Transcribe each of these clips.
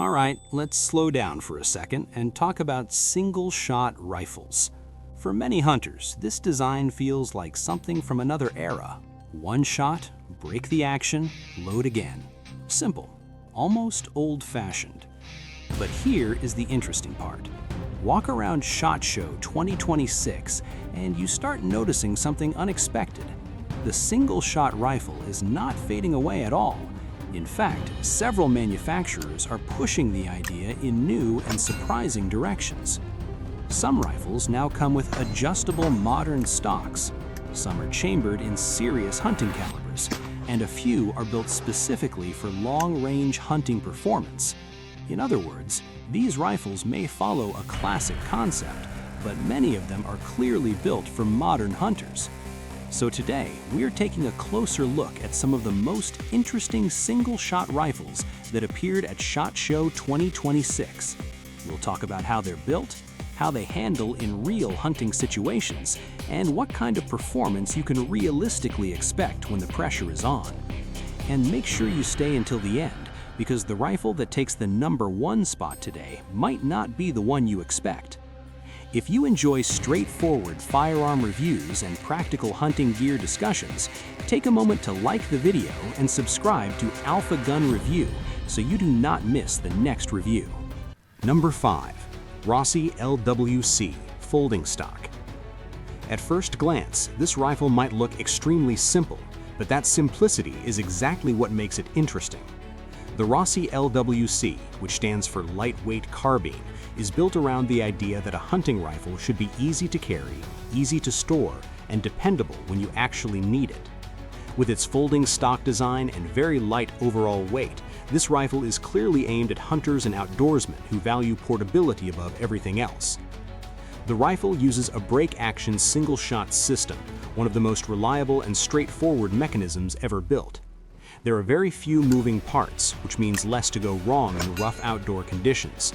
Alright, let's slow down for a second and talk about single-shot rifles. For many hunters, this design feels like something from another era. One shot, break the action, load again. Simple, almost old-fashioned. But here is the interesting part. Walk around SHOT Show 2026 and you start noticing something unexpected. The single-shot rifle is not fading away at all. In fact, several manufacturers are pushing the idea in new and surprising directions. Some rifles now come with adjustable modern stocks. Some are chambered in serious hunting calibers, and a few are built specifically for long-range hunting performance. In other words, these rifles may follow a classic concept, but many of them are clearly built for modern hunters. So today, we're taking a closer look at some of the most interesting single-shot rifles that appeared at SHOT Show 2026. We'll talk about how they're built, how they handle in real hunting situations, and what kind of performance you can realistically expect when the pressure is on. And make sure you stay until the end, because the rifle that takes the #1 spot today might not be the one you expect. If you enjoy straightforward firearm reviews and practical hunting gear discussions, take a moment to like the video and subscribe to Alpha Gun Review so you do not miss the next review. Number 5. Rossi LWC Folding Stock. At first glance, this rifle might look extremely simple, but that simplicity is exactly what makes it interesting. The Rossi LWC, which stands for Lightweight Carbine, is built around the idea that a hunting rifle should be easy to carry, easy to store, and dependable when you actually need it. With its folding stock design and very light overall weight, this rifle is clearly aimed at hunters and outdoorsmen who value portability above everything else. The rifle uses a break-action single-shot system, one of the most reliable and straightforward mechanisms ever built. There are very few moving parts, which means less to go wrong in rough outdoor conditions.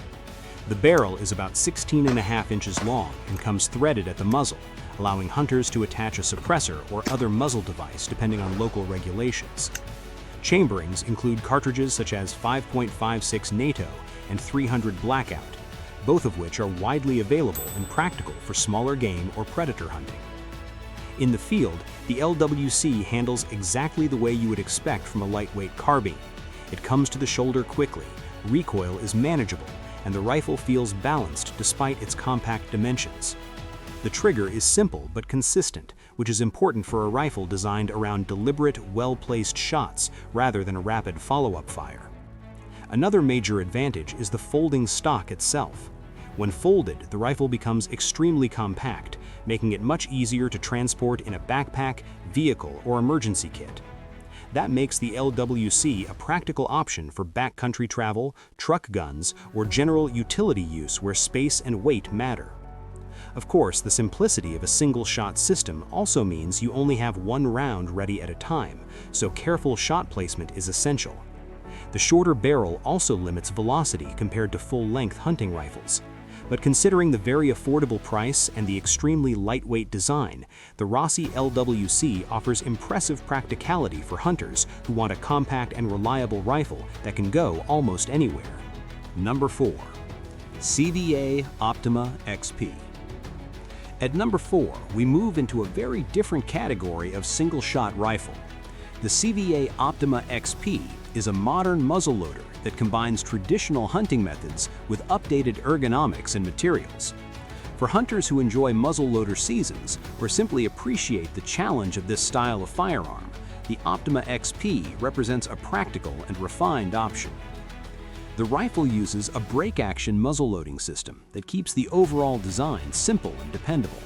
The barrel is about 16.5 inches long and comes threaded at the muzzle, allowing hunters to attach a suppressor or other muzzle device depending on local regulations. Chamberings include cartridges such as 5.56 NATO and 300 Blackout, both of which are widely available and practical for smaller game or predator hunting. In the field, the LWC handles exactly the way you would expect from a lightweight carbine. It comes to the shoulder quickly, recoil is manageable, and the rifle feels balanced despite its compact dimensions. The trigger is simple but consistent, which is important for a rifle designed around deliberate, well-placed shots rather than a rapid follow-up fire. Another major advantage is the folding stock itself. When folded, the rifle becomes extremely compact, making it much easier to transport in a backpack, vehicle, or emergency kit. That makes the LWC a practical option for backcountry travel, truck guns, or general utility use where space and weight matter. Of course, the simplicity of a single-shot system also means you only have one round ready at a time, so careful shot placement is essential. The shorter barrel also limits velocity compared to full-length hunting rifles. But considering the very affordable price and the extremely lightweight design, the Rossi LWC offers impressive practicality for hunters who want a compact and reliable rifle that can go almost anywhere. Number 4. CVA Optima XP. At number 4, we move into a very different category of single-shot rifle. The CVA Optima XP is a modern muzzleloader that combines traditional hunting methods with updated ergonomics and materials. For hunters who enjoy muzzleloader seasons or simply appreciate the challenge of this style of firearm, the Optima XP represents a practical and refined option. The rifle uses a break-action muzzleloading system that keeps the overall design simple and dependable.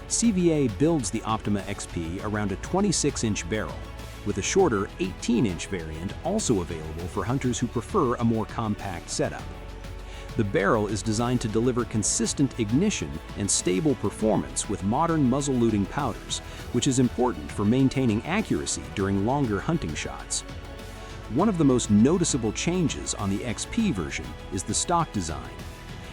CVA builds the Optima XP around a 26-inch barrel, with a shorter 18-inch variant also available for hunters who prefer a more compact setup. The barrel is designed to deliver consistent ignition and stable performance with modern muzzle-loading powders, which is important for maintaining accuracy during longer hunting shots. One of the most noticeable changes on the XP version is the stock design.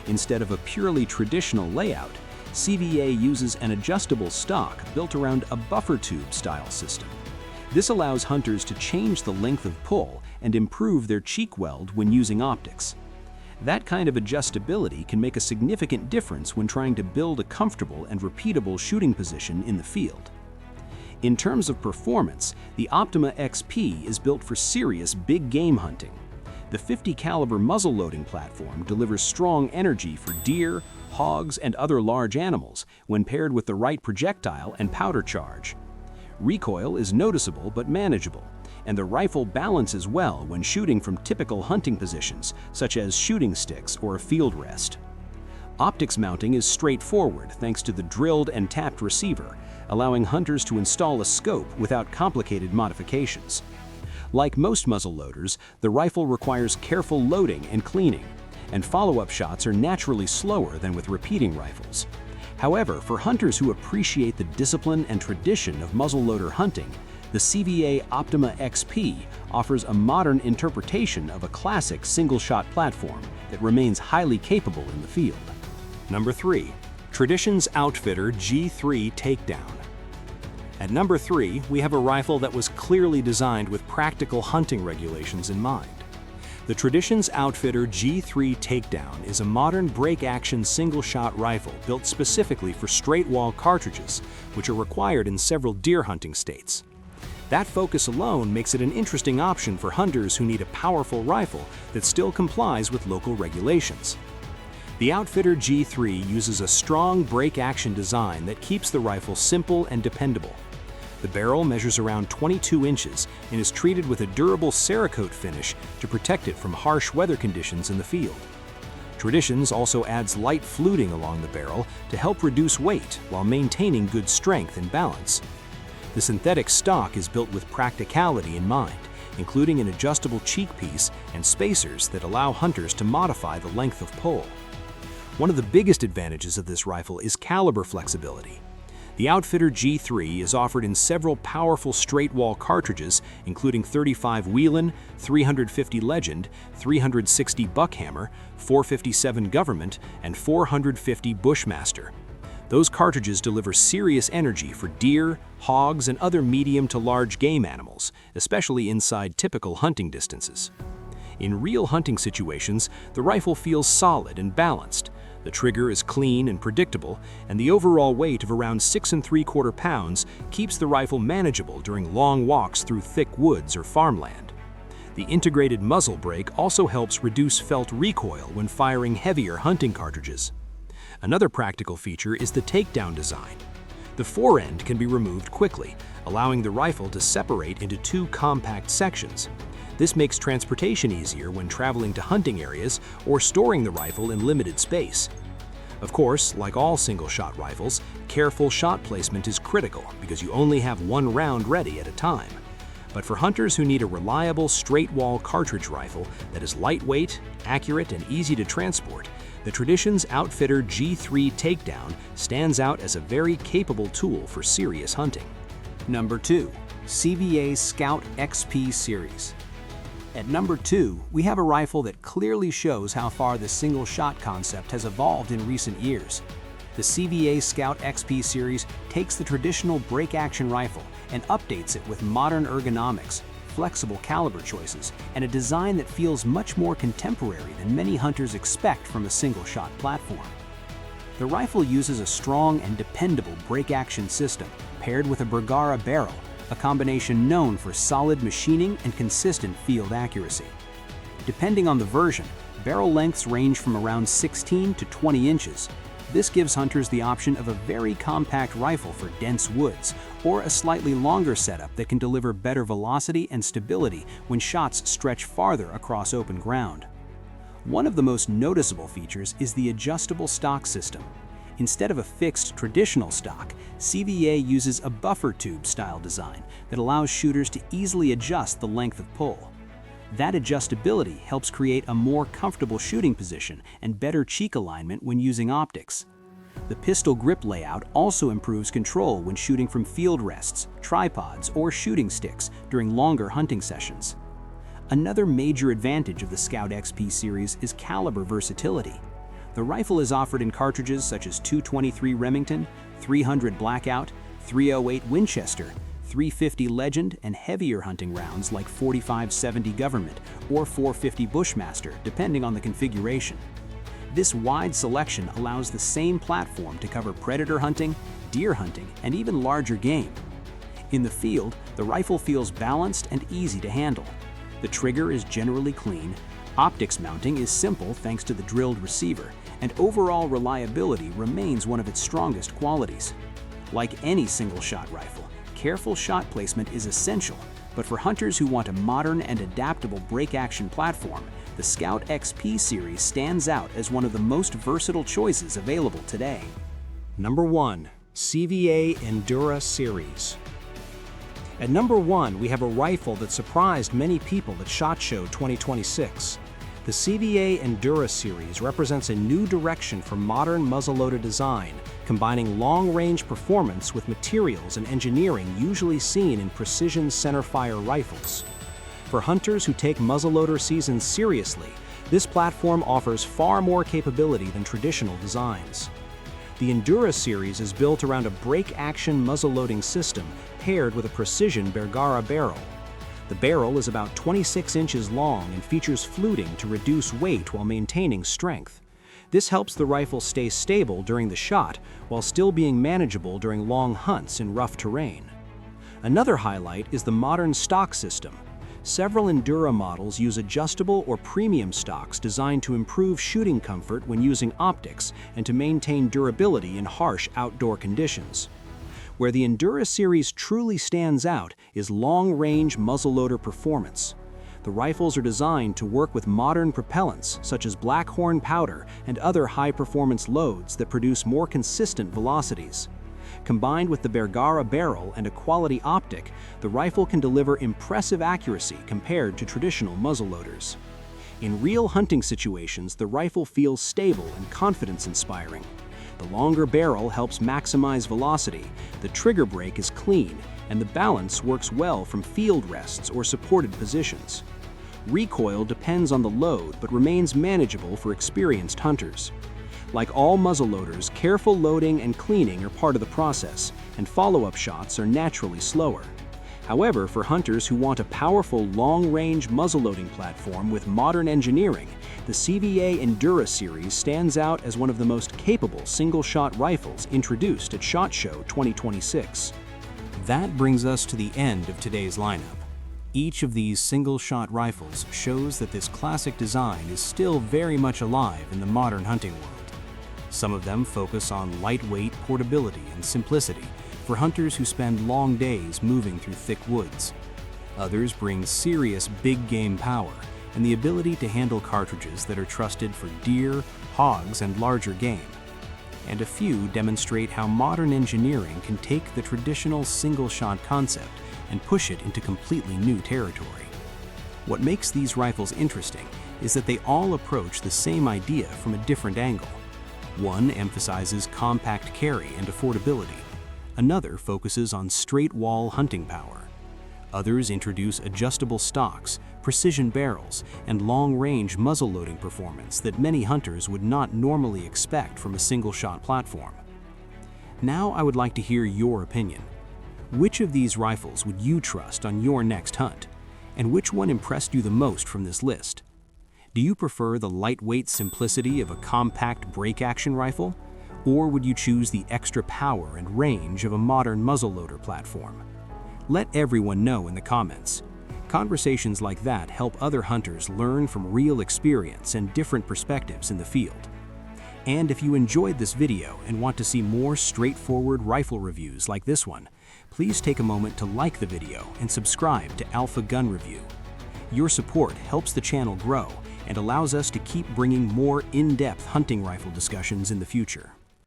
Instead of a purely traditional layout, CVA uses an adjustable stock built around a buffer tube style system. This allows hunters to change the length of pull and improve their cheek weld when using optics. That kind of adjustability can make a significant difference when trying to build a comfortable and repeatable shooting position in the field. In terms of performance, the Optima XP is built for serious big game hunting. The 50 caliber muzzle loading platform delivers strong energy for deer, hogs, and other large animals when paired with the right projectile and powder charge. Recoil is noticeable but manageable, and the rifle balances well when shooting from typical hunting positions, such as shooting sticks or a field rest. Optics mounting is straightforward thanks to the drilled and tapped receiver, allowing hunters to install a scope without complicated modifications. Like most muzzle loaders, the rifle requires careful loading and cleaning, and follow-up shots are naturally slower than with repeating rifles. However, for hunters who appreciate the discipline and tradition of muzzleloader hunting, the CVA Optima XP offers a modern interpretation of a classic single-shot platform that remains highly capable in the field. Number 3. Traditions Outfitter G3 Takedown. At number 3, we have a rifle that was clearly designed with practical hunting regulations in mind. The Traditions Outfitter G3 Takedown is a modern break-action single-shot rifle built specifically for straight-wall cartridges, which are required in several deer hunting states. That focus alone makes it an interesting option for hunters who need a powerful rifle that still complies with local regulations. The Outfitter G3 uses a strong break-action design that keeps the rifle simple and dependable. The barrel measures around 22 inches and is treated with a durable Cerakote finish to protect it from harsh weather conditions in the field. Traditions also adds light fluting along the barrel to help reduce weight while maintaining good strength and balance. The synthetic stock is built with practicality in mind, including an adjustable cheek piece and spacers that allow hunters to modify the length of pull. One of the biggest advantages of this rifle is caliber flexibility. The Outfitter G3 is offered in several powerful straight-wall cartridges, including 35 Whelen, 350 Legend, 360 Buckhammer, 457 Government, and 450 Bushmaster. Those cartridges deliver serious energy for deer, hogs, and other medium to large game animals, especially inside typical hunting distances. In real hunting situations, the rifle feels solid and balanced. The trigger is clean and predictable, and the overall weight of around 6 3/4 pounds keeps the rifle manageable during long walks through thick woods or farmland. The integrated muzzle brake also helps reduce felt recoil when firing heavier hunting cartridges. Another practical feature is the takedown design. The forend can be removed quickly, allowing the rifle to separate into 2 compact sections. This makes transportation easier when traveling to hunting areas or storing the rifle in limited space. Of course, like all single-shot rifles, careful shot placement is critical because you only have one round ready at a time. But for hunters who need a reliable straight-wall cartridge rifle that is lightweight, accurate, and easy to transport, the Traditions Outfitter G3 Takedown stands out as a very capable tool for serious hunting. Number 2. CVA Scout XP Series. At number 2, we have a rifle that clearly shows how far the single-shot concept has evolved in recent years. The CVA Scout XP Series takes the traditional break-action rifle and updates it with modern ergonomics, flexible caliber choices, and a design that feels much more contemporary than many hunters expect from a single-shot platform. The rifle uses a strong and dependable break-action system paired with a Bergara barrel, a combination known for solid machining and consistent field accuracy. Depending on the version, barrel lengths range from around 16 to 20 inches. This gives hunters the option of a very compact rifle for dense woods, or a slightly longer setup that can deliver better velocity and stability when shots stretch farther across open ground. One of the most noticeable features is the adjustable stock system. Instead of a fixed traditional stock, CVA uses a buffer tube style design that allows shooters to easily adjust the length of pull. That adjustability helps create a more comfortable shooting position and better cheek alignment when using optics. The pistol grip layout also improves control when shooting from field rests, tripods, or shooting sticks during longer hunting sessions. Another major advantage of the Scout XP series is caliber versatility. The rifle is offered in cartridges such as .223 Remington, .300 Blackout, .308 Winchester, .350 Legend, and heavier hunting rounds like .45-70 Government or .450 Bushmaster, depending on the configuration. This wide selection allows the same platform to cover predator hunting, deer hunting, and even larger game. In the field, the rifle feels balanced and easy to handle. The trigger is generally clean, optics mounting is simple thanks to the drilled receiver, and overall reliability remains one of its strongest qualities. Like any single-shot rifle, careful shot placement is essential, but for hunters who want a modern and adaptable break-action platform, the Scout XP Series stands out as one of the most versatile choices available today. Number 1. CVA Endura Series. At number 1, we have a rifle that surprised many people at SHOT Show 2026. The CVA Endura Series represents a new direction for modern muzzleloader design, combining long-range performance with materials and engineering usually seen in precision centerfire rifles. For hunters who take muzzleloader season seriously, this platform offers far more capability than traditional designs. The Endura series is built around a break-action muzzleloading system paired with a precision Bergara barrel. The barrel is about 26 inches long and features fluting to reduce weight while maintaining strength. This helps the rifle stay stable during the shot while still being manageable during long hunts in rough terrain. Another highlight is the modern stock system. Several Endura models use adjustable or premium stocks designed to improve shooting comfort when using optics and to maintain durability in harsh outdoor conditions. Where the Endura series truly stands out is long-range muzzleloader performance. The rifles are designed to work with modern propellants such as Blackhorn powder and other high-performance loads that produce more consistent velocities. Combined with the Bergara barrel and a quality optic, the rifle can deliver impressive accuracy compared to traditional muzzleloaders. In real hunting situations, the rifle feels stable and confidence-inspiring. The longer barrel helps maximize velocity, the trigger brake is clean, and the balance works well from field rests or supported positions. Recoil depends on the load but remains manageable for experienced hunters. Like all muzzleloaders, careful loading and cleaning are part of the process, and follow-up shots are naturally slower. However, for hunters who want a powerful long-range muzzleloading platform with modern engineering, the CVA Endura Series stands out as one of the most capable single-shot rifles introduced at SHOT Show 2026. That brings us to the end of today's lineup. Each of these single-shot rifles shows that this classic design is still very much alive in the modern hunting world. Some of them focus on lightweight portability and simplicity for hunters who spend long days moving through thick woods. Others bring serious big game power and the ability to handle cartridges that are trusted for deer, hogs, and larger game. And a few demonstrate how modern engineering can take the traditional single-shot concept and push it into completely new territory. What makes these rifles interesting is that they all approach the same idea from a different angle. One emphasizes compact carry and affordability. Another focuses on straight-wall hunting power. Others introduce adjustable stocks, precision barrels, and long-range muzzleloading performance that many hunters would not normally expect from a single-shot platform. Now I would like to hear your opinion. Which of these rifles would you trust on your next hunt? And which one impressed you the most from this list? Do you prefer the lightweight simplicity of a compact break-action rifle? Or would you choose the extra power and range of a modern muzzleloader platform? Let everyone know in the comments. Conversations like that help other hunters learn from real experience and different perspectives in the field. And if you enjoyed this video and want to see more straightforward rifle reviews like this one, please take a moment to like the video and subscribe to Alpha Gunreview. Your support helps the channel grow and allows us to keep bringing more in-depth hunting rifle discussions in the future.